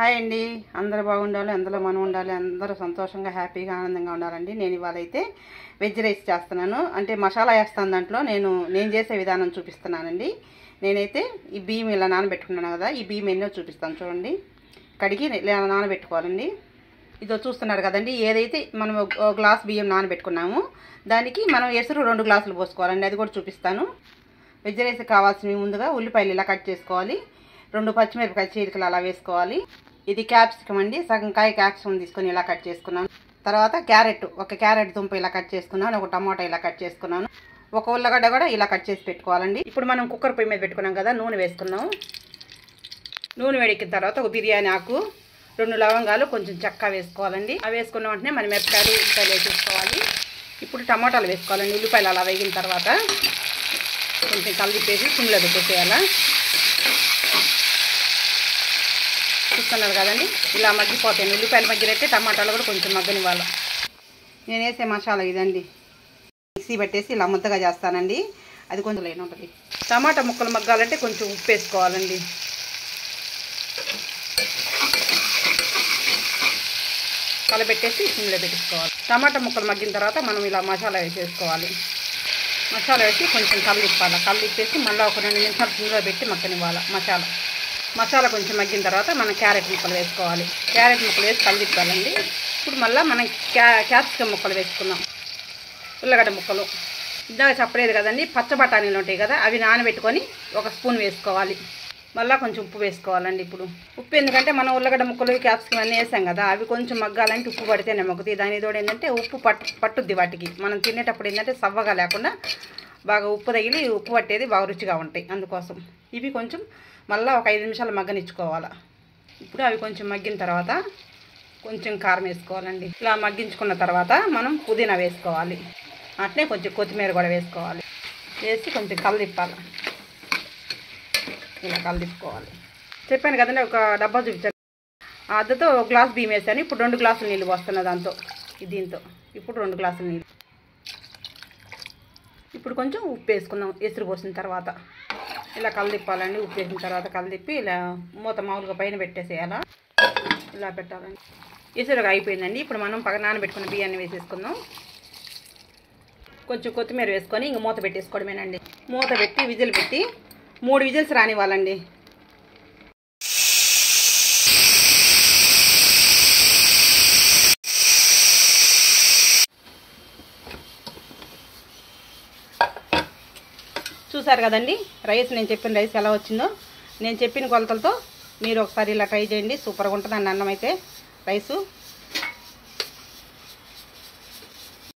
Hi అండి, అందరూ బాగుండాలి, అందులో మనం ఉండాలి, అందరూ సంతోషంగా హ్యాపీగా ఆనందంగా ఉండాలండి. నేను ఇవాళ అయితే వెజ్ రైస్ చేస్తున్నాను. అంటే మసాలా వేస్తాను దాంట్లో. నేను చేసే విధానం చూపిస్తున్నానండి. నేనైతే ఈ బియ్యం ఇలా నానబెట్టుకున్నాను కదా, ఈ బియ్యం ఎన్నో చూపిస్తాను చూడండి. కడిగి ఇలా నానబెట్టుకోవాలండి. ఇదో చూస్తున్నారు కదండి, ఏదైతే మనం ఒక గ్లాస్ బియ్యం నానబెట్టుకున్నామో దానికి మనం ఎసురు 2 గ్లాసులు పోసుకోవాలండి. అది కూడా చూపిస్తాను. వెజ్ రైస్ కావాల్సినవి ముందుగా ఉల్లిపాయలు ఇలా కట్ చేసుకోవాలి, 2 పచ్చిమిరపకాయ చీలికలు అలా వేసుకోవాలి. ఇది క్యాప్సికం అండి, సగం కాయ క్యాప్సికం తీసుకొని ఇలా కట్ చేసుకున్నాను. తర్వాత ఒక క్యారెట్ దుంప ఇలా కట్ చేసుకున్నాను, ఒక టమాటా ఇలా కట్ చేసుకున్నాను, ఒక ఉల్లగడ్డ కూడా ఇలా కట్ చేసి పెట్టుకోవాలండి. ఇప్పుడు మనం కుక్కర్ పొయ్యి మీద పెట్టుకున్నాం కదా, నూనె వేసుకున్నాం. నూనె వేడెక్కిన తర్వాత ఒక బిర్యానీ ఆకు, 2 లవంగాలు, కొంచెం చెక్క వేసుకోవాలండి. అవి వేసుకున్న వెంటనే మనం మిరపకాయలు ఉల్లిపాయలు వేసేసుకోవాలి. ఇప్పుడు టమాటాలు వేసుకోవాలండి. ఉల్లిపాయలు అలా వేగిన తర్వాత కొంచెం కలిపేసి సిమ్లో పెట్టేసేయాలా. చూస్తున్నారు కదండి, ఇలా మగ్గిపోతాయి. ఉల్లిపాయలు మగ్గినట్టే టమాటాలు కూడా కొంచెం మగ్గనివ్వాలి. నేను వేసే మసాలా ఇదండి. మిక్సీ పెట్టేసి ఇలా ముద్దగా చేస్తానండి. అది కొంచెం లేని ఉంటుంది. టమాటా ముక్కలు మగ్గాలంటే కొంచెం ఉప్పు వేసుకోవాలండి. కలబెట్టేసి సిమ్లో పెట్టేసుకోవాలి. టమాటా ముక్కలు మగ్గిన తర్వాత మనం ఇలా మసాలా వేసేసుకోవాలి. మసాలా వేసి కొంచెం కల్లిప్పాలి. కల్లిప్పేసి మళ్ళీ ఒక 2 నిమిషాలు సిమ్లో పెట్టి మగ్గనివ్వాలి. మసాలా కొంచెం మగ్గిన తర్వాత మనం క్యారెట్ ముక్కలు వేసుకోవాలి. క్యారెట్ ముక్కలు వేసి కలిపివ్వాలండి. ఇప్పుడు మళ్ళీ మనం క్యాప్సికమ్ ముక్కలు వేసుకున్నాం, ఉల్లగడ్డ ముక్కలు. ఇందాక చెప్పలేదు కదండి, పచ్చ బఠానీలు ఉంటాయి కదా, అవి నానబెట్టుకొని 1 స్పూన్ వేసుకోవాలి. మళ్ళీ కొంచెం ఉప్పు వేసుకోవాలండి. ఇప్పుడు ఉప్పు ఎందుకంటే మనం ఉల్లగడ్డ ముక్కలు క్యాప్సికమ్ అన్నీ వేసాం కదా, అవి కొంచెం మగ్గాలంటే ఉప్పు పడితేనే మగ్గుతాయి. దాని తోడు ఏంటంటే ఉప్పు పట్టుద్ది వాటికి. మనం తినేటప్పుడు ఏంటంటే సవ్వగా లేకుండా బాగా ఉప్పు తగిలి ఉప్పు పట్టేది బాగా రుచిగా ఉంటాయి. అందుకోసం ఇవి కొంచెం మళ్ళీ ఒక 5 నిమిషాలు మగ్గనిచ్చుకోవాలి. ఇప్పుడు అవి కొంచెం మగ్గిన తర్వాత కొంచెం కారం వేసుకోవాలండి. ఇలా మగ్గించుకున్న తర్వాత మనం పుదీనా వేసుకోవాలి. అట్నే కొంచెం కొత్తిమీర కూడా వేసుకోవాలి. వేసి కొంచెం కలదిప్పాలి. ఇలా కలదిప్పుకోవాలి. చెప్పాను కదండి, ఒక డబ్బా చూపించాను. అద్దతో 1 గ్లాస్ బియ్యం వేసాను. ఇప్పుడు 2 గ్లాసులు నీళ్ళు పోస్తున్నా దీంతో. ఇప్పుడు 2 గ్లాసులు నీళ్ళు. ఇప్పుడు కొంచెం ఉప్పు వేసుకుందాం. ఎసురు పోసిన తర్వాత ఇలా కలదిప్పాలండి. ఉప్పు వేసిన తర్వాత కలదిప్పి ఇలా మూత మామూలుగా పైన పెట్టేసేయాలా. ఇలా పెట్టాలండి. ఎసురుగా అయిపోయిందండి. ఇప్పుడు మనం నానబెట్టుకున్న బియ్యాన్ని వేసేసుకుందాం. కొంచెం కొత్తిమీర వేసుకొని ఇంక మూత పెట్టేసుకోవడమేనండి. మూత పెట్టి విజిల్ పెట్టి 3 విజిల్స్ రానివ్వాలండి. చూసారు కదండి రైస్, నేను చెప్పిన రైస్ ఎలా వచ్చిందో. నేను చెప్పిన కొలతలతో మీరు ఒకసారి ఇలా ట్రై చేయండి. సూపర్గా ఉంటుందండి అన్నం అయితే రైసు.